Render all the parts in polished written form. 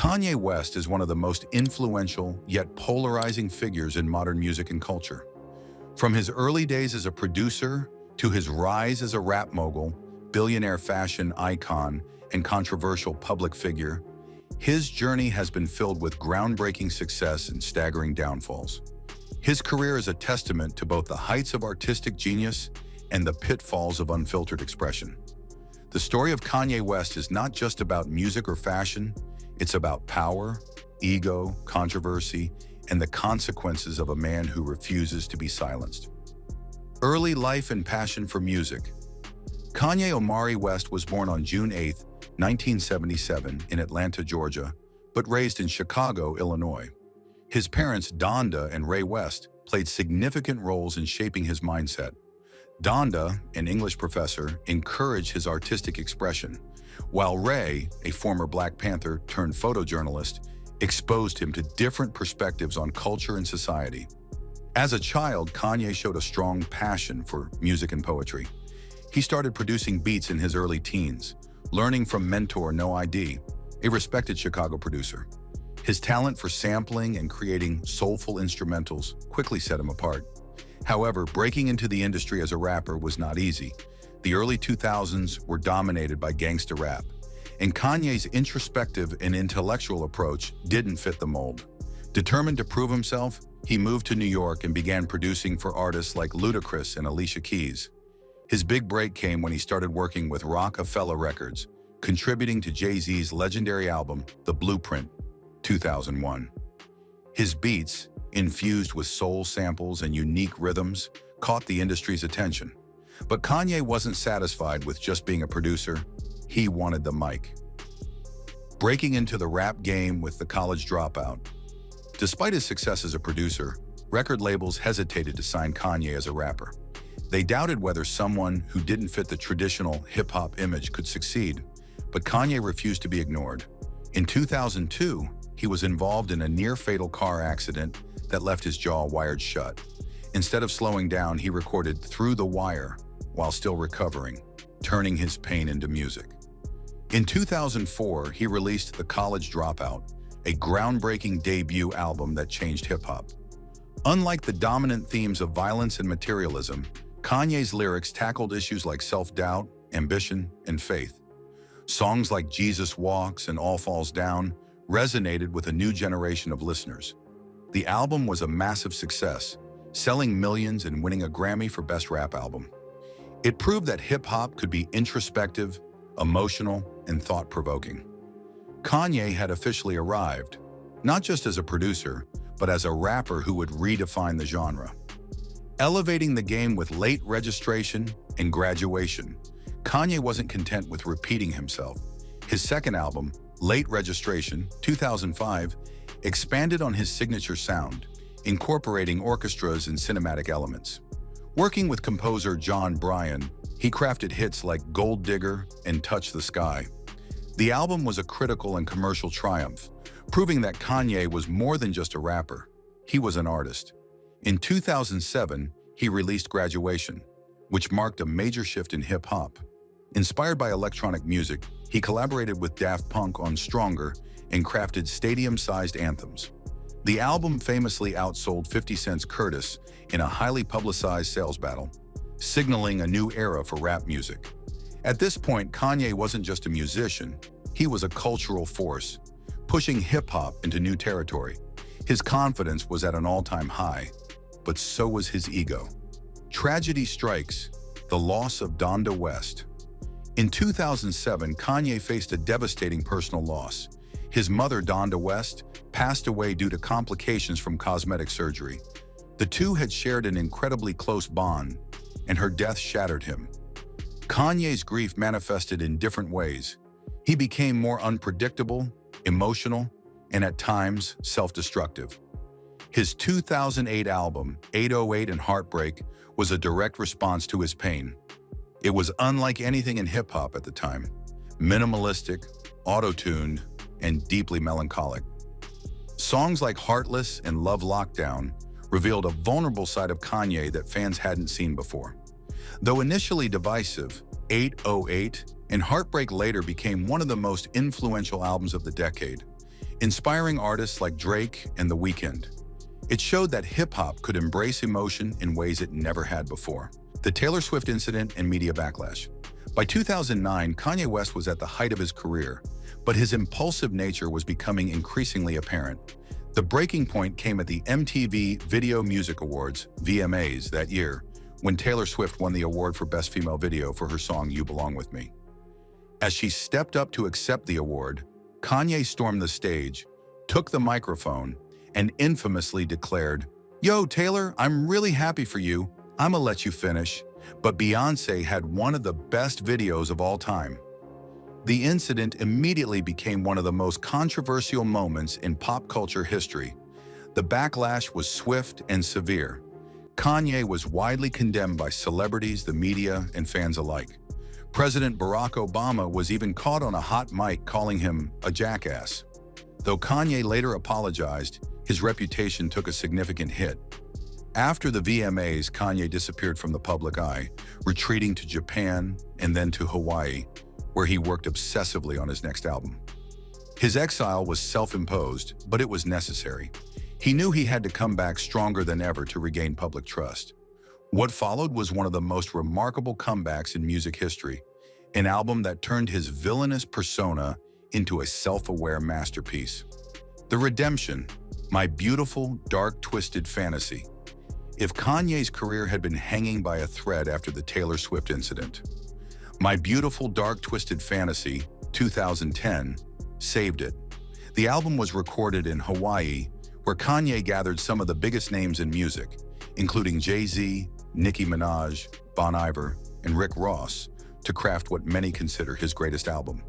Kanye West is one of the most influential yet polarizing figures in modern music and culture. From his early days as a producer to his rise as a rap mogul, billionaire fashion icon, and controversial public figure, his journey has been filled with groundbreaking success and staggering downfalls. His career is a testament to both the heights of artistic genius and the pitfalls of unfiltered expression. The story of Kanye West is not just about music or fashion, it's about power, ego, controversy, and the consequences of a man who refuses to be silenced. Early life and passion for music. Kanye Omari West was born on June 8, 1977, in Atlanta, Georgia, but raised in Chicago, Illinois. His parents, Donda and Ray West, played significant roles in shaping his mindset. Donda, an English professor, encouraged his artistic expression, while Ray, a former Black Panther turned photojournalist, exposed him to different perspectives on culture and society. As a child, Kanye showed a strong passion for music and poetry. He started producing beats in his early teens, learning from mentor No ID, a respected Chicago producer. His talent for sampling and creating soulful instrumentals quickly set him apart. However, breaking into the industry as a rapper was not easy. The early 2000s were dominated by gangsta rap, and Kanye's introspective and intellectual approach didn't fit the mold. Determined to prove himself, he moved to New York and began producing for artists like Ludacris and Alicia Keys. His big break came when he started working with Rockefeller Records, contributing to Jay-Z's legendary album, The Blueprint, 2001. His beats, infused with soul samples and unique rhythms, caught the industry's attention. But Kanye wasn't satisfied with just being a producer. He wanted the mic. Breaking into the rap game with the College Dropout. Despite his success as a producer, record labels hesitated to sign Kanye as a rapper. They doubted whether someone who didn't fit the traditional hip-hop image could succeed, but Kanye refused to be ignored. In 2002, he was involved in a near-fatal car accident that left his jaw wired shut. Instead of slowing down, he recorded Through the Wire while still recovering, turning his pain into music. In 2004, he released The College Dropout, a groundbreaking debut album that changed hip-hop. Unlike the dominant themes of violence and materialism, Kanye's lyrics tackled issues like self-doubt, ambition, and faith. Songs like Jesus Walks and All Falls Down resonated with a new generation of listeners. The album was a massive success, selling millions and winning a Grammy for Best Rap Album. It proved that hip-hop could be introspective, emotional, and thought-provoking. Kanye had officially arrived, not just as a producer, but as a rapper who would redefine the genre. Elevating the game with Late Registration and Graduation, Kanye wasn't content with repeating himself. His second album, Late Registration, 2005, expanded on his signature sound, incorporating orchestras and cinematic elements. Working with composer John Bryan, he crafted hits like Gold Digger and Touch the Sky. The album was a critical and commercial triumph, proving that Kanye was more than just a rapper. He was an artist. In 2007, he released Graduation, which marked a major shift in hip-hop. Inspired by electronic music, he collaborated with Daft Punk on Stronger and crafted stadium-sized anthems. The album famously outsold 50 Cent's Curtis in a highly publicized sales battle, signaling a new era for rap music. At this point, Kanye wasn't just a musician, he was a cultural force, pushing hip-hop into new territory. His confidence was at an all-time high, but so was his ego. Tragedy strikes, the loss of Donda West. In 2007, Kanye faced a devastating personal loss. His mother, Donda West, passed away due to complications from cosmetic surgery. The two had shared an incredibly close bond, and her death shattered him. Kanye's grief manifested in different ways. He became more unpredictable, emotional, and at times self-destructive. His 2008 album, 808 and Heartbreak, was a direct response to his pain. It was unlike anything in hip-hop at the time, minimalistic, auto-tuned, and deeply melancholic. Songs like Heartless and Love Lockdown revealed a vulnerable side of Kanye that fans hadn't seen before. Though initially divisive, 808 and Heartbreak later became one of the most influential albums of the decade. inspiring artists like Drake and The Weeknd. It showed that hip-hop could embrace emotion in ways it never had before. The Taylor Swift incident and media backlash. By 2009, Kanye West was at the height of his career, but his impulsive nature was becoming increasingly apparent. The breaking point came at the MTV Video Music Awards, VMAs, that year, when Taylor Swift won the award for Best Female Video for her song You Belong With Me. As she stepped up to accept the award, Kanye stormed the stage, took the microphone, and infamously declared, "Yo, Taylor, I'm really happy for you. I'ma let you finish." But Beyoncé had one of the best videos of all time. The incident immediately became one of the most controversial moments in pop culture history. The backlash was swift and severe. Kanye was widely condemned by celebrities, the media, and fans alike. President Barack Obama was even caught on a hot mic calling him a jackass. Though Kanye later apologized, his reputation took a significant hit. After the VMAs, Kanye disappeared from the public eye, retreating to Japan and then to Hawaii, where he worked obsessively on his next album. His exile was self-imposed, but it was necessary. He knew he had to come back stronger than ever to regain public trust. What followed was one of the most remarkable comebacks in music history, an album that turned his villainous persona into a self-aware masterpiece. The Redemption, My Beautiful, Dark, Twisted Fantasy. If Kanye's career had been hanging by a thread after the Taylor Swift incident, My Beautiful, Dark, Twisted Fantasy, 2010, saved it. The album was recorded in Hawaii, where Kanye gathered some of the biggest names in music, including Jay-Z, Nicki Minaj, Bon Iver, and Rick Ross, to craft what many consider his greatest album.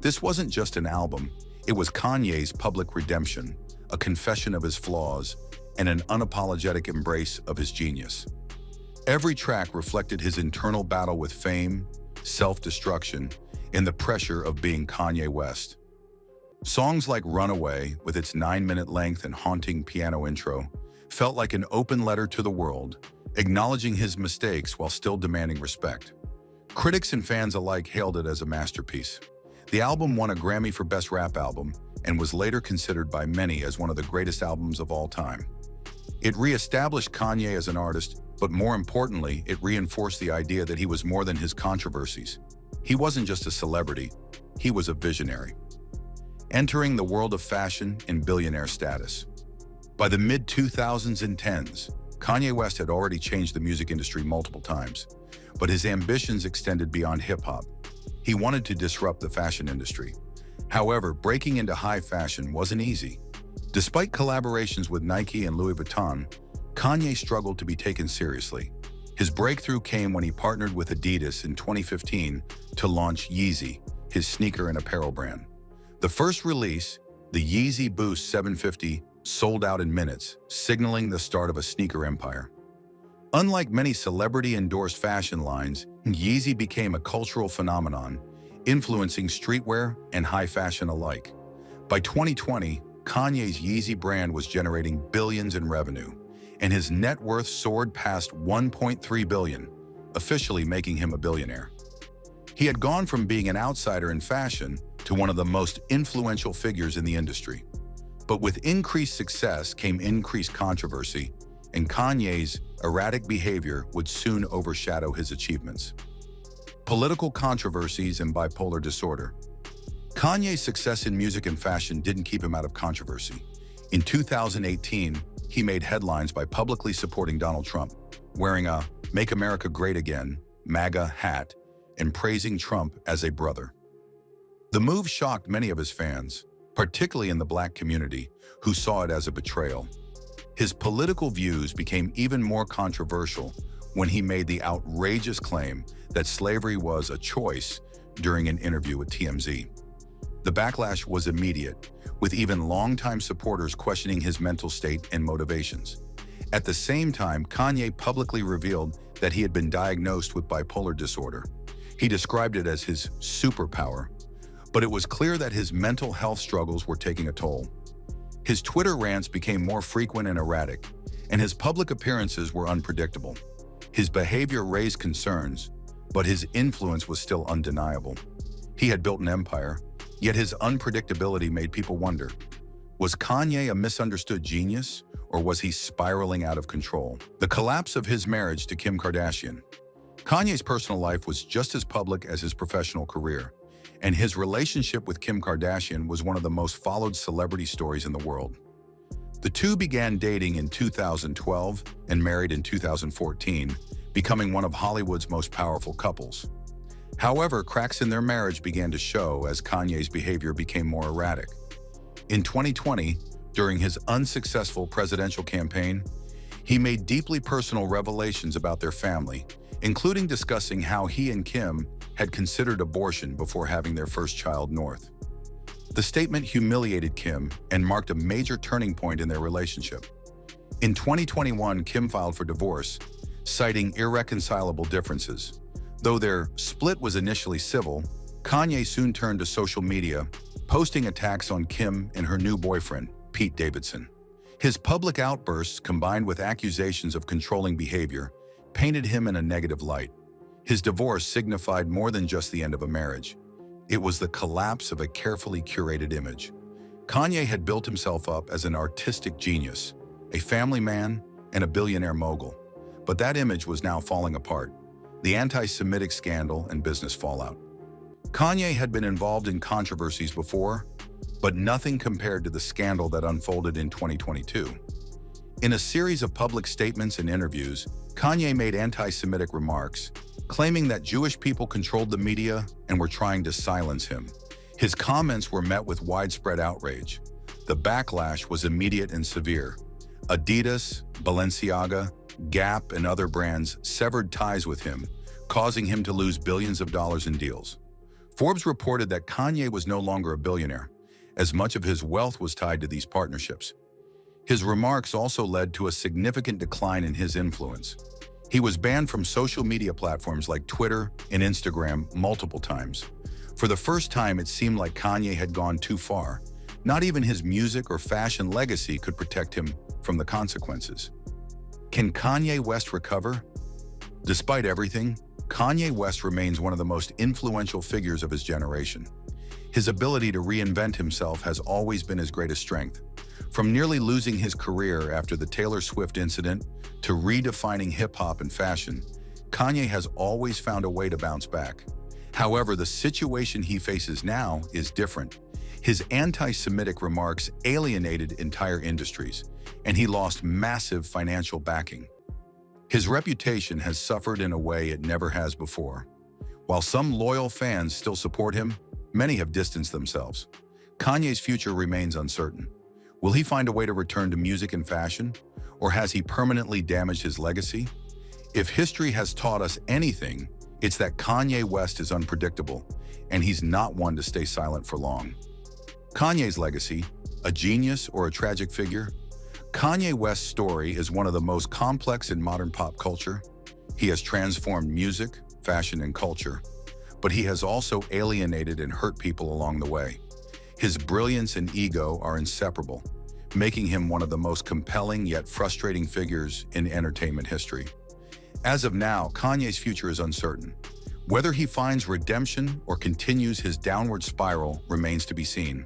This wasn't just an album, it was Kanye's public redemption, a confession of his flaws, and an unapologetic embrace of his genius. Every track reflected his internal battle with fame, self-destruction, and the pressure of being Kanye West. Songs like Runaway, with its 9-minute length and haunting piano intro, felt like an open letter to the world, acknowledging his mistakes while still demanding respect. Critics and fans alike hailed it as a masterpiece. The album won a Grammy for Best Rap Album and was later considered by many as one of the greatest albums of all time. It re-established Kanye as an artist, but more importantly, it reinforced the idea that he was more than his controversies. He wasn't just a celebrity, he was a visionary. Entering the world of fashion in billionaire status. By the mid-2010s, Kanye West had already changed the music industry multiple times, but his ambitions extended beyond hip-hop. He wanted to disrupt the fashion industry. However, breaking into high fashion wasn't easy. Despite collaborations with Nike and Louis Vuitton, Kanye struggled to be taken seriously. His breakthrough came when he partnered with Adidas in 2015 to launch Yeezy, his sneaker and apparel brand. The first release, the Yeezy Boost 750, sold out in minutes, signaling the start of a sneaker empire. Unlike many celebrity-endorsed fashion lines, Yeezy became a cultural phenomenon, influencing streetwear and high fashion alike. By 2020, Kanye's Yeezy brand was generating billions in revenue, and his net worth soared past $1.3 billion, officially making him a billionaire. He had gone from being an outsider in fashion to one of the most influential figures in the industry. But with increased success came increased controversy, and Kanye's erratic behavior would soon overshadow his achievements. Political controversies and bipolar disorder. Kanye's success in music and fashion didn't keep him out of controversy. In 2018, he made headlines by publicly supporting Donald Trump, wearing a "Make America Great Again" MAGA hat, and praising Trump as a brother. The move shocked many of his fans, particularly in the Black community, who saw it as a betrayal. His political views became even more controversial when he made the outrageous claim that slavery was a choice during an interview with TMZ. The backlash was immediate, with even longtime supporters questioning his mental state and motivations. At the same time, Kanye publicly revealed that he had been diagnosed with bipolar disorder. He described it as his superpower, but it was clear that his mental health struggles were taking a toll. His Twitter rants became more frequent and erratic, and his public appearances were unpredictable. His behavior raised concerns, but his influence was still undeniable. He had built an empire, Yet his unpredictability made people wonder, was Kanye a misunderstood genius, or was he spiraling out of control? The collapse of his marriage to Kim Kardashian. Kanye's personal life was just as public as his professional career, and his relationship with Kim Kardashian was one of the most followed celebrity stories in the world. The two began dating in 2012 and married in 2014, becoming one of Hollywood's most powerful couples. However, cracks in their marriage began to show as Kanye's behavior became more erratic. In 2020, during his unsuccessful presidential campaign, he made deeply personal revelations about their family, including discussing how he and Kim had considered abortion before having their first child, North. The statement humiliated Kim and marked a major turning point in their relationship. In 2021, Kim filed for divorce, citing irreconcilable differences. Though their split was initially civil, Kanye soon turned to social media, posting attacks on Kim and her new boyfriend, Pete Davidson. His public outbursts, combined with accusations of controlling behavior, painted him in a negative light. His divorce signified more than just the end of a marriage. It was the collapse of a carefully curated image. Kanye had built himself up as an artistic genius, a family man, and a billionaire mogul. But that image was now falling apart. The antisemitic scandal and business fallout. Kanye had been involved in controversies before, but nothing compared to the scandal that unfolded in 2022. In a series of public statements and interviews, Kanye made anti-Semitic remarks, claiming that Jewish people controlled the media and were trying to silence him. His comments were met with widespread outrage. The backlash was immediate and severe. Adidas, Balenciaga, Gap, and other brands severed ties with him, causing him to lose billions of dollars in deals. Forbes reported that Kanye was no longer a billionaire, as much of his wealth was tied to these partnerships. His remarks also led to a significant decline in his influence. He was banned from social media platforms like Twitter and Instagram multiple times. For the first time, it seemed like Kanye had gone too far. Not even his music or fashion legacy could protect him from the consequences. Can Kanye West recover? Despite everything, Kanye West remains one of the most influential figures of his generation. His ability to reinvent himself has always been his greatest strength. From nearly losing his career after the Taylor Swift incident to redefining hip-hop and fashion, Kanye has always found a way to bounce back. However, the situation he faces now is different. His anti-Semitic remarks alienated entire industries, and he lost massive financial backing. His reputation has suffered in a way it never has before. While some loyal fans still support him, many have distanced themselves. Kanye's future remains uncertain. Will he find a way to return to music and fashion, or has he permanently damaged his legacy? If history has taught us anything, it's that Kanye West is unpredictable, and he's not one to stay silent for long. Kanye's legacy, a genius or a tragic figure? Kanye West's story is one of the most complex in modern pop culture. He has transformed music, fashion, and culture, but he has also alienated and hurt people along the way. His brilliance and ego are inseparable, making him one of the most compelling yet frustrating figures in entertainment history. As of now, Kanye's future is uncertain. Whether he finds redemption or continues his downward spiral remains to be seen.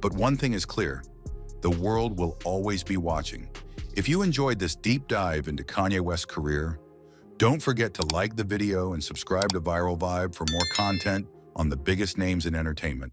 But one thing is clear: the world will always be watching. If you enjoyed this deep dive into Kanye West's career, don't forget to like the video and subscribe to Viral Vibe for more content on the biggest names in entertainment.